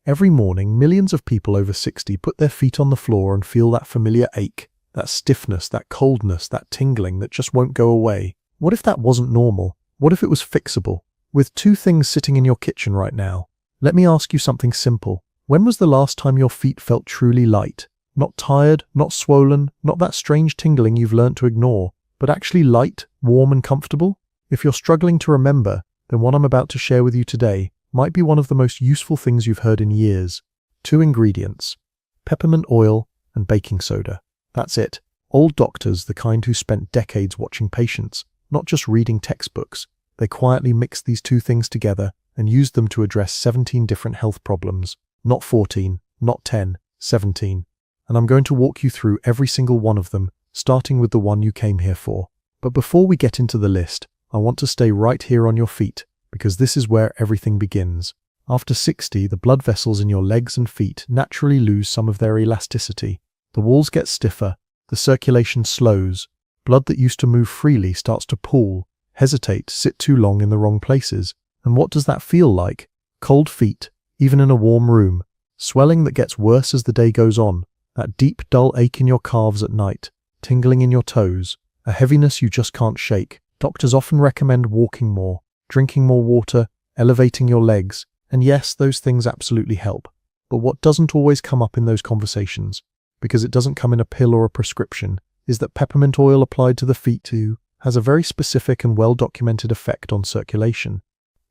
Every morning, millions of people over 60 put their feet on the floor and feel that familiar ache, that stiffness, that coldness, that tingling that just won't go away. What if that wasn't normal? What if it was fixable? With two things sitting in your kitchen right now, let me ask you something simple. When was the last time your feet felt truly light? Not tired, not swollen, not that strange tingling you've learned to ignore, but actually light, warm and comfortable? If you're struggling to remember, then what I'm about to share with you today might be one of the most useful things you've heard in years. 2 ingredients: peppermint oil and baking soda. That's it. Old doctors, the kind who spent decades watching patients, not just reading textbooks, they quietly mixed these two things together and used them to address 17 different health problems. Not 14, not 10, 17. And I'm going to walk you through every single one of them, starting with the one you came here for. But before we get into the list, I want to stay right here on your feet, because this is where everything begins. After 60, the blood vessels in your legs and feet naturally lose some of their elasticity. The walls get stiffer, the circulation slows, blood that used to move freely starts to pool, hesitate, sit too long in the wrong places. And what does that feel like? Cold feet, even in a warm room, swelling that gets worse as the day goes on, that deep, dull ache in your calves at night, tingling in your toes, a heaviness you just can't shake. Doctors often recommend walking more, drinking more water, elevating your legs, and yes, those things absolutely help. But what doesn't always come up in those conversations, because it doesn't come in a pill or a prescription, is that peppermint oil applied to the feet too has a very specific and well-documented effect on circulation.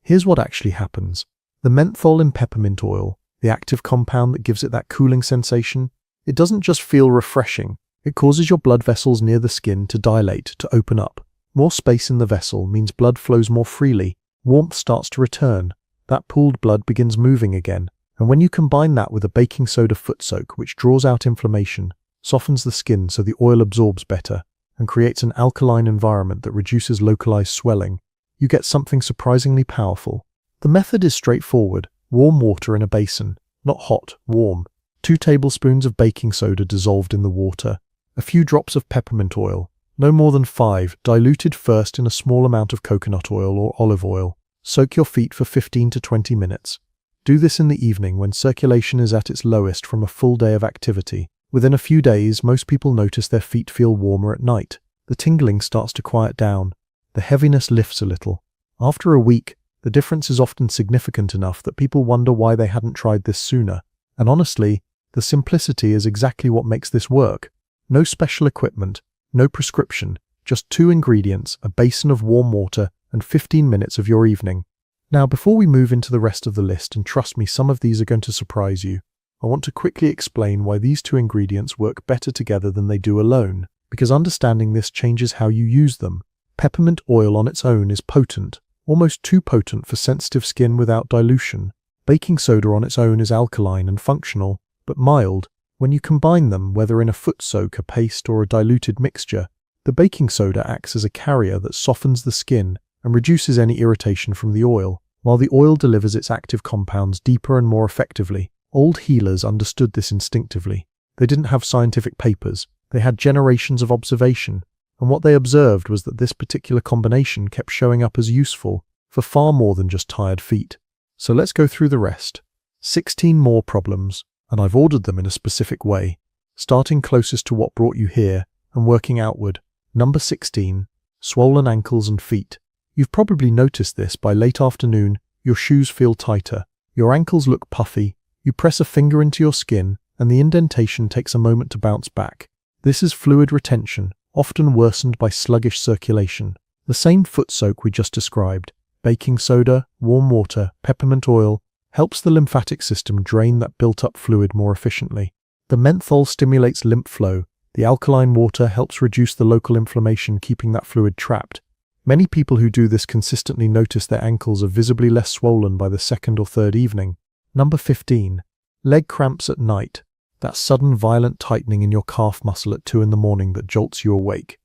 Here's what actually happens. The menthol in peppermint oil, the active compound that gives it that cooling sensation, it doesn't just feel refreshing, it causes your blood vessels near the skin to dilate, to open up. More space in the vessel means blood flows more freely, warmth starts to return, that pooled blood begins moving again, and when you combine that with a baking soda foot soak which draws out inflammation, softens the skin so the oil absorbs better, and creates an alkaline environment that reduces localized swelling, you get something surprisingly powerful. The method is straightforward: warm water in a basin, not hot, warm, 2 tablespoons of baking soda dissolved in the water, a few drops of peppermint oil, no more than 5, diluted first in a small amount of coconut oil or olive oil. Soak your feet for 15 to 20 minutes. Do this in the evening when circulation is at its lowest from a full day of activity. Within a few days, most people notice their feet feel warmer at night. The tingling starts to quiet down. The heaviness lifts a little. After a week, the difference is often significant enough that people wonder why they hadn't tried this sooner. And honestly, the simplicity is exactly what makes this work. No special equipment, no prescription, just 2 ingredients, a basin of warm water, and 15 minutes of your evening. Now, before we move into the rest of the list, and trust me, some of these are going to surprise you, I want to quickly explain why these 2 ingredients work better together than they do alone, because understanding this changes how you use them. Peppermint oil on its own is potent, almost too potent for sensitive skin without dilution. Baking soda on its own is alkaline and functional, but mild. When you combine them, whether in a foot soak, a paste, or a diluted mixture, the baking soda acts as a carrier that softens the skin and reduces any irritation from the oil, while the oil delivers its active compounds deeper and more effectively. Old healers understood this instinctively. They didn't have scientific papers, they had generations of observation, and what they observed was that this particular combination kept showing up as useful for far more than just tired feet. So let's go through the rest. 16 more problems, and I've ordered them in a specific way, starting closest to what brought you here and working outward. Number 16, swollen ankles and feet. You've probably noticed this. By late afternoon, your shoes feel tighter, your ankles look puffy, you press a finger into your skin, and the indentation takes a moment to bounce back. This is fluid retention, often worsened by sluggish circulation. The same foot soak we just described, baking soda, warm water, peppermint oil, helps the lymphatic system drain that built-up fluid more efficiently. The menthol stimulates lymph flow. The alkaline water helps reduce the local inflammation, keeping that fluid trapped. Many people who do this consistently notice their ankles are visibly less swollen by the 2nd or 3rd evening. Number 15. Leg cramps at night. That sudden violent tightening in your calf muscle at 2 in the morning that jolts you awake.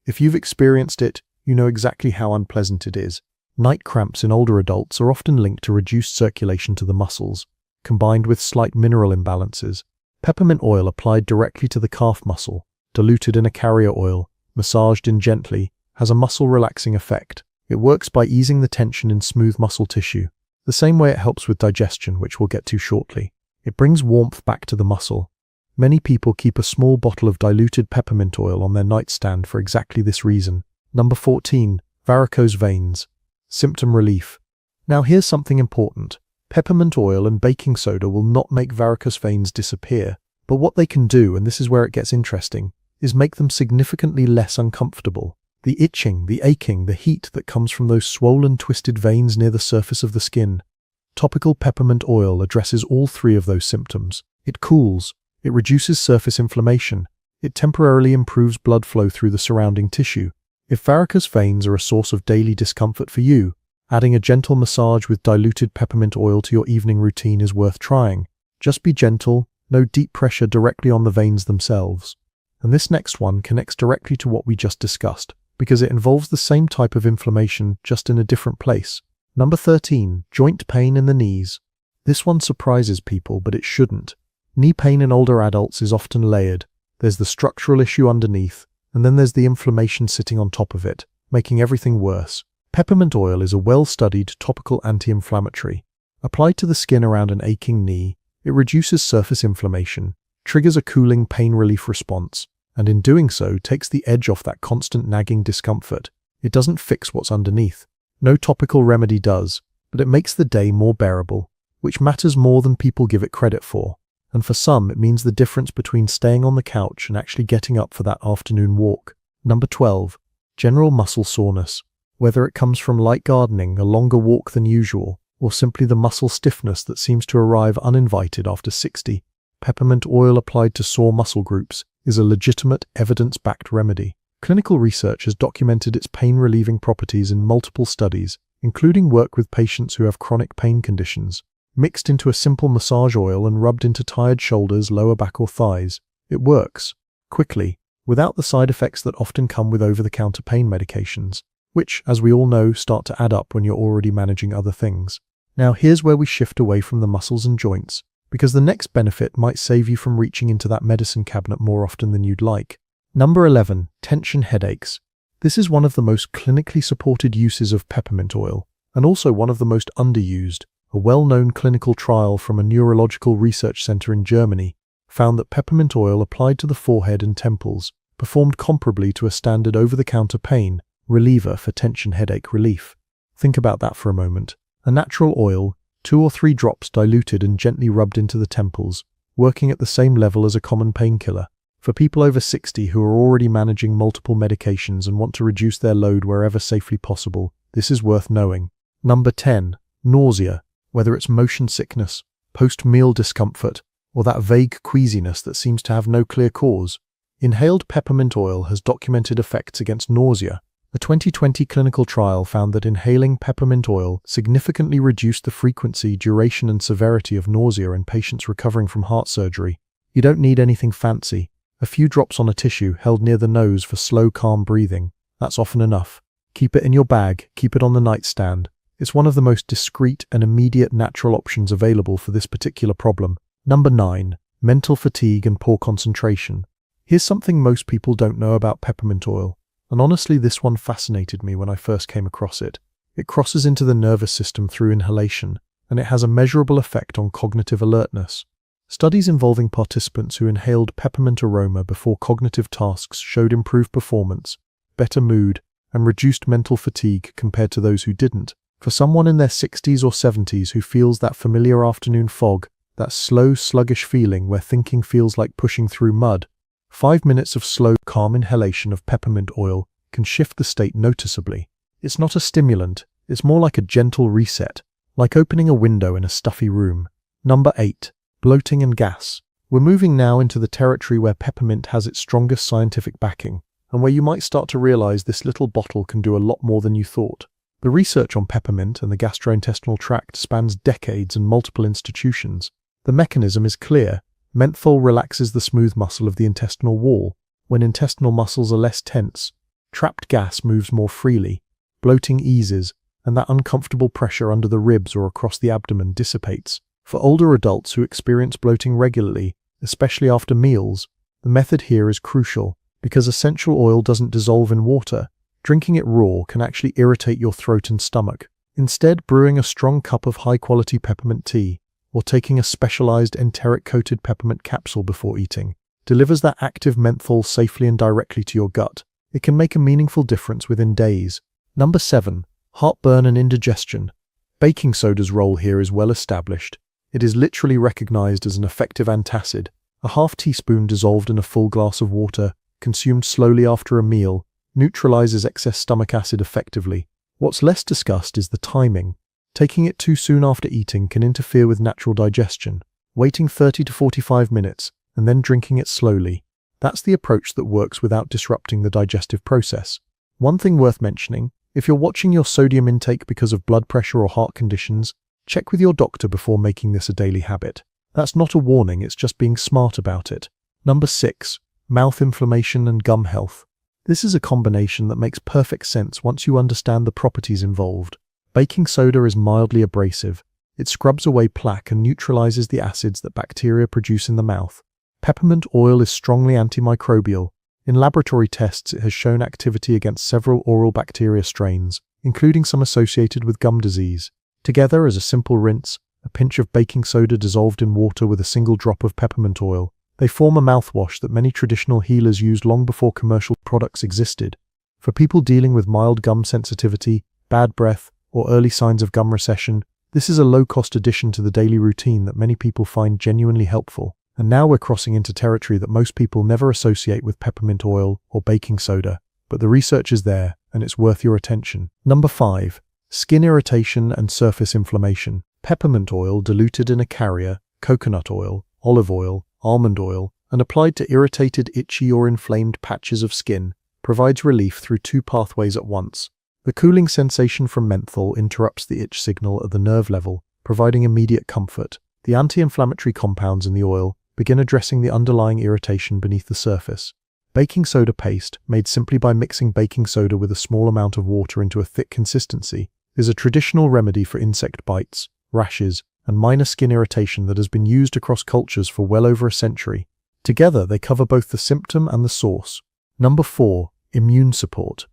If you've experienced it, you know exactly how unpleasant it is. Night cramps in older adults are often linked to reduced circulation to the muscles, combined with slight mineral imbalances. Peppermint oil applied directly to the calf muscle, diluted in a carrier oil, massaged in gently, has a muscle-relaxing effect. It works by easing the tension in smooth muscle tissue, the same way it helps with digestion, which we'll get to shortly. It brings warmth back to the muscle. Many people keep a small bottle of diluted peppermint oil on their nightstand for exactly this reason. Number 14. Varicose veins. Symptom relief. Now here's something important. Peppermint oil and baking soda will not make varicose veins disappear, but what they can do, and this is where it gets interesting, is make them significantly less uncomfortable. The itching, the aching, the heat that comes from those swollen, twisted veins near the surface of the skin. Topical peppermint oil addresses all three of those symptoms. It cools, it reduces surface inflammation, it temporarily improves blood flow through the surrounding tissue. If varicose veins are a source of daily discomfort for you, adding a gentle massage with diluted peppermint oil to your evening routine is worth trying. Just be gentle, no deep pressure directly on the veins themselves. And this next one connects directly to what we just discussed, because it involves the same type of inflammation, just in a different place. Number 13. Joint pain in the knees. This one surprises people, but it shouldn't. Knee pain in older adults is often layered. There's the structural issue underneath, and then there's the inflammation sitting on top of it, making everything worse. Peppermint oil is a well-studied topical anti-inflammatory. Applied to the skin around an aching knee, it reduces surface inflammation, triggers a cooling pain relief response, and in doing so takes the edge off that constant nagging discomfort. It doesn't fix what's underneath. No topical remedy does, but it makes the day more bearable, which matters more than people give it credit for. And for some, it means the difference between staying on the couch and actually getting up for that afternoon walk. Number 12. General muscle soreness. Whether it comes from light gardening, a longer walk than usual, or simply the muscle stiffness that seems to arrive uninvited after 60, peppermint oil applied to sore muscle groups is a legitimate, evidence-backed remedy. Clinical research has documented its pain-relieving properties in multiple studies, including work with patients who have chronic pain conditions. Mixed into a simple massage oil and rubbed into tired shoulders, lower back or thighs, it works, quickly, without the side effects that often come with over-the-counter pain medications, which, as we all know, start to add up when you're already managing other things. Now here's where we shift away from the muscles and joints, because the next benefit might save you from reaching into that medicine cabinet more often than you'd like. Number 11. Tension headaches. This is one of the most clinically supported uses of peppermint oil, and also one of the most underused. A well-known clinical trial from a neurological research center in Germany found that peppermint oil applied to the forehead and temples performed comparably to a standard over-the-counter pain reliever for tension headache relief. Think about that for a moment. A natural oil, 2 or 3 drops diluted and gently rubbed into the temples, working at the same level as a common painkiller. For people over 60 who are already managing multiple medications and want to reduce their load wherever safely possible, this is worth knowing. Number 10. Nausea. Whether it's motion sickness, post-meal discomfort, or that vague queasiness that seems to have no clear cause, inhaled peppermint oil has documented effects against nausea. A 2020 clinical trial found that inhaling peppermint oil significantly reduced the frequency, duration, and severity of nausea in patients recovering from heart surgery. You don't need anything fancy. A few drops on a tissue held near the nose for slow, calm breathing. That's often enough. Keep it in your bag, keep it on the nightstand. It's one of the most discreet and immediate natural options available for this particular problem. Number 9. Mental fatigue and poor concentration. Here's something most people don't know about peppermint oil, and honestly this one fascinated me when I first came across it. It crosses into the nervous system through inhalation, and it has a measurable effect on cognitive alertness. Studies involving participants who inhaled peppermint aroma before cognitive tasks showed improved performance, better mood, and reduced mental fatigue compared to those who didn't. For someone in their 60s or 70s who feels that familiar afternoon fog, that slow, sluggish feeling where thinking feels like pushing through mud, 5 minutes of slow, calm inhalation of peppermint oil can shift the state noticeably. It's not a stimulant, it's more like a gentle reset, like opening a window in a stuffy room. Number 8. Bloating and gas. We're moving now into the territory where peppermint has its strongest scientific backing, and where you might start to realize this little bottle can do a lot more than you thought. The research on peppermint and the gastrointestinal tract spans decades and multiple institutions. The mechanism is clear. Menthol relaxes the smooth muscle of the intestinal wall. When intestinal muscles are less tense, trapped gas moves more freely, bloating eases, and that uncomfortable pressure under the ribs or across the abdomen dissipates. For older adults who experience bloating regularly, especially after meals, the method here is crucial because essential oil doesn't dissolve in water. Drinking it raw can actually irritate your throat and stomach. Instead, brewing a strong cup of high-quality peppermint tea, or taking a specialized enteric-coated peppermint capsule before eating, delivers that active menthol safely and directly to your gut. It can make a meaningful difference within days. Number 7. Heartburn and indigestion. Baking soda's role here is well established. It is literally recognized as an effective antacid. A half teaspoon dissolved in a full glass of water, consumed slowly after a meal, neutralizes excess stomach acid effectively. What's less discussed is the timing. Taking it too soon after eating can interfere with natural digestion. Waiting 30 to 45 minutes and then drinking it slowly. That's the approach that works without disrupting the digestive process. One thing worth mentioning, if you're watching your sodium intake because of blood pressure or heart conditions, check with your doctor before making this a daily habit. That's not a warning, it's just being smart about it. Number 6. Mouth inflammation and gum health. This is a combination that makes perfect sense once you understand the properties involved. Baking soda is mildly abrasive. It scrubs away plaque and neutralizes the acids that bacteria produce in the mouth. Peppermint oil is strongly antimicrobial. In laboratory tests, it has shown activity against several oral bacteria strains, including some associated with gum disease. Together, as a simple rinse, a pinch of baking soda dissolved in water with a single drop of peppermint oil, they form a mouthwash that many traditional healers used long before commercial products existed. For people dealing with mild gum sensitivity, bad breath, or early signs of gum recession, this is a low-cost addition to the daily routine that many people find genuinely helpful. And now we're crossing into territory that most people never associate with peppermint oil or baking soda, but the research is there, and it's worth your attention. Number 5. Skin irritation and surface inflammation. Peppermint oil diluted in a carrier, coconut oil, olive oil, almond oil, and applied to irritated, itchy or inflamed patches of skin, provides relief through 2 pathways at once. The cooling sensation from menthol interrupts the itch signal at the nerve level, providing immediate comfort. The anti-inflammatory compounds in the oil begin addressing the underlying irritation beneath the surface. Baking soda paste, made simply by mixing baking soda with a small amount of water into a thick consistency, is a traditional remedy for insect bites, rashes, and minor skin irritation that has been used across cultures for well over a century. Together, they cover both the symptom and the source. Number 4. Immune support.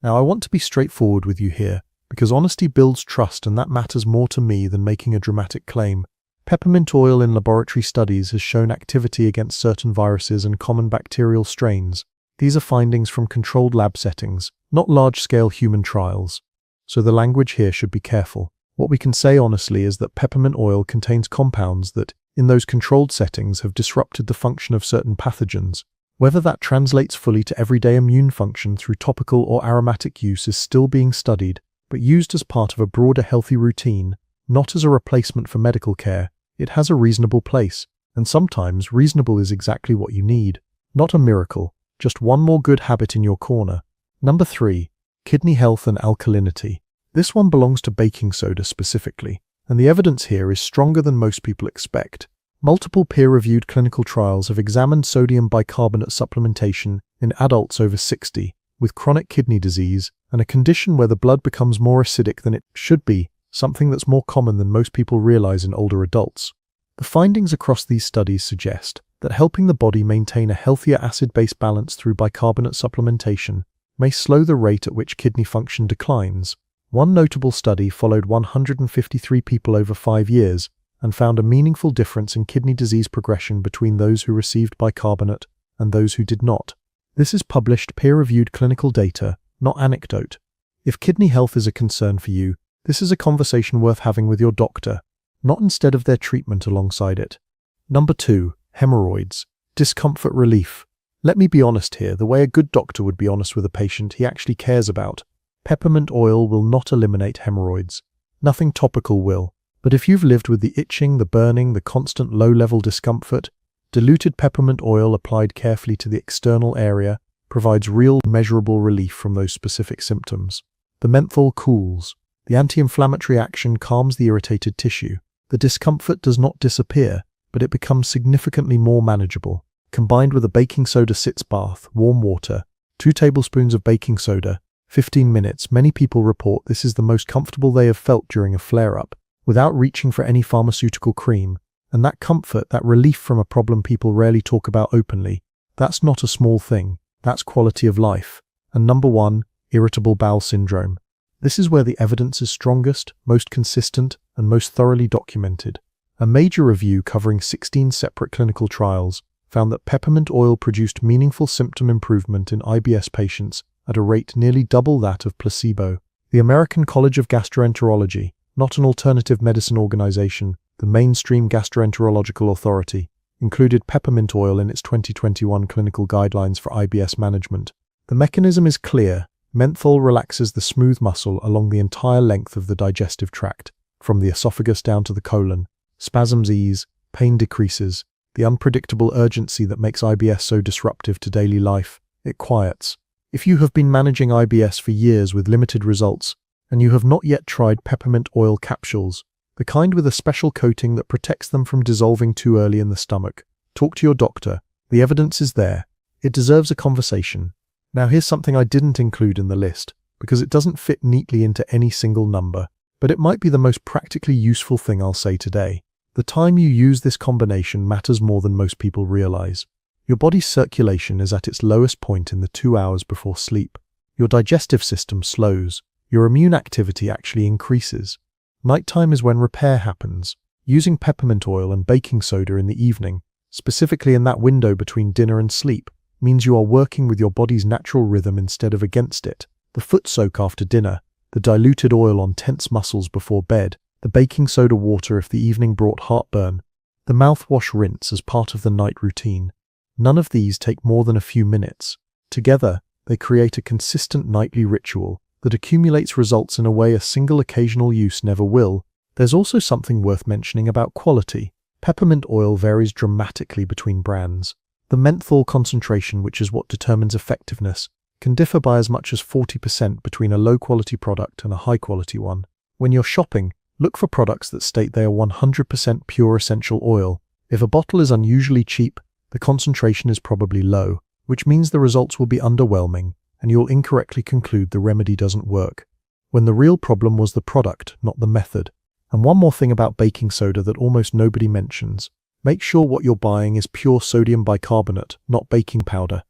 Now, I want to be straightforward with you here, because honesty builds trust, and that matters more to me than making a dramatic claim. Peppermint oil in laboratory studies has shown activity against certain viruses and common bacterial strains. These are findings from controlled lab settings, not large-scale human trials. So the language here should be careful. What we can say honestly is that peppermint oil contains compounds that, in those controlled settings, have disrupted the function of certain pathogens. Whether that translates fully to everyday immune function through topical or aromatic use is still being studied, but used as part of a broader healthy routine, not as a replacement for medical care. It has a reasonable place, and sometimes reasonable is exactly what you need. Not a miracle, just one more good habit in your corner. Number 3. Kidney health and alkalinity. This one belongs to baking soda specifically, and the evidence here is stronger than most people expect. Multiple peer-reviewed clinical trials have examined sodium bicarbonate supplementation in adults over 60 with chronic kidney disease and a condition where the blood becomes more acidic than it should be, something that's more common than most people realize in older adults. The findings across these studies suggest that helping the body maintain a healthier acid-base balance through bicarbonate supplementation may slow the rate at which kidney function declines. One notable study followed 153 people over 5 years and found a meaningful difference in kidney disease progression between those who received bicarbonate and those who did not. This is published peer-reviewed clinical data, not anecdote. If kidney health is a concern for you, this is a conversation worth having with your doctor, not instead of their treatment alongside it. Number 2. Hemorrhoids. Discomfort relief. Let me be honest here, the way a good doctor would be honest with a patient he actually cares about. Peppermint oil will not eliminate hemorrhoids. Nothing topical will. But if you've lived with the itching, the burning, the constant low-level discomfort, diluted peppermint oil applied carefully to the external area provides real, measurable relief from those specific symptoms. The menthol cools. The anti-inflammatory action calms the irritated tissue. The discomfort does not disappear, but it becomes significantly more manageable. Combined with a baking soda sitz bath, warm water, 2 tablespoons of baking soda, 15 minutes, many people report this is the most comfortable they have felt during a flare-up, without reaching for any pharmaceutical cream. And that comfort, that relief from a problem people rarely talk about openly, that's not a small thing. That's quality of life. And number 1, irritable bowel syndrome. This is where the evidence is strongest, most consistent, and most thoroughly documented. A major review covering 16 separate clinical trials found that peppermint oil produced meaningful symptom improvement in IBS patients at a rate nearly double that of placebo. The American College of Gastroenterology, not an alternative medicine organization, the mainstream gastroenterological authority, included peppermint oil in its 2021 clinical guidelines for IBS management. The mechanism is clear. Menthol relaxes the smooth muscle along the entire length of the digestive tract, from the esophagus down to the colon. Spasms ease, pain decreases. The unpredictable urgency that makes IBS so disruptive to daily life, it quiets. If you have been managing IBS for years with limited results, and you have not yet tried peppermint oil capsules, the kind with a special coating that protects them from dissolving too early in the stomach, talk to your doctor. The evidence is there. It deserves a conversation. Now here's something I didn't include in the list, because it doesn't fit neatly into any single number, but it might be the most practically useful thing I'll say today. The time you use this combination matters more than most people realize. Your body's circulation is at its lowest point in the 2 hours before sleep. Your digestive system slows. Your immune activity actually increases. Nighttime is when repair happens. Using peppermint oil and baking soda in the evening, specifically in that window between dinner and sleep, means you are working with your body's natural rhythm instead of against it. The foot soak after dinner, the diluted oil on tense muscles before bed, the baking soda water if the evening brought heartburn, the mouthwash rinse as part of the night routine. None of these take more than a few minutes. Together, they create a consistent nightly ritual that accumulates results in a way a single occasional use never will. There's also something worth mentioning about quality. Peppermint oil varies dramatically between brands. The menthol concentration, which is what determines effectiveness, can differ by as much as 40% between a low-quality product and a high-quality one. When you're shopping, look for products that state they are 100% pure essential oil. If a bottle is unusually cheap, the concentration is probably low, which means the results will be underwhelming, and you'll incorrectly conclude the remedy doesn't work, when the real problem was the product, not the method. And one more thing about baking soda that almost nobody mentions. Make sure what you're buying is pure sodium bicarbonate, not baking powder.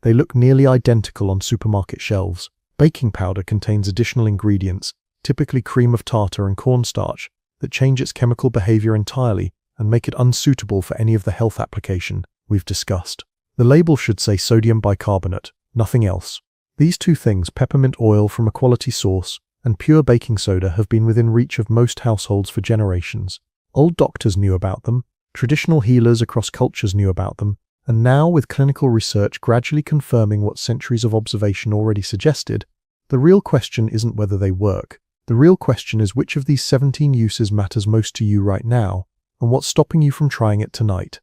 They look nearly identical on supermarket shelves. Baking powder contains additional ingredients, typically cream of tartar and cornstarch, that change its chemical behavior entirely and make it unsuitable for any of the health application we've discussed. The label should say sodium bicarbonate, nothing else. These two things, peppermint oil from a quality source and pure baking soda, have been within reach of most households for generations. Old doctors knew about them, traditional healers across cultures knew about them, and now, with clinical research gradually confirming what centuries of observation already suggested, the real question isn't whether they work. The real question is which of these 17 uses matters most to you right now, and what's stopping you from trying it tonight.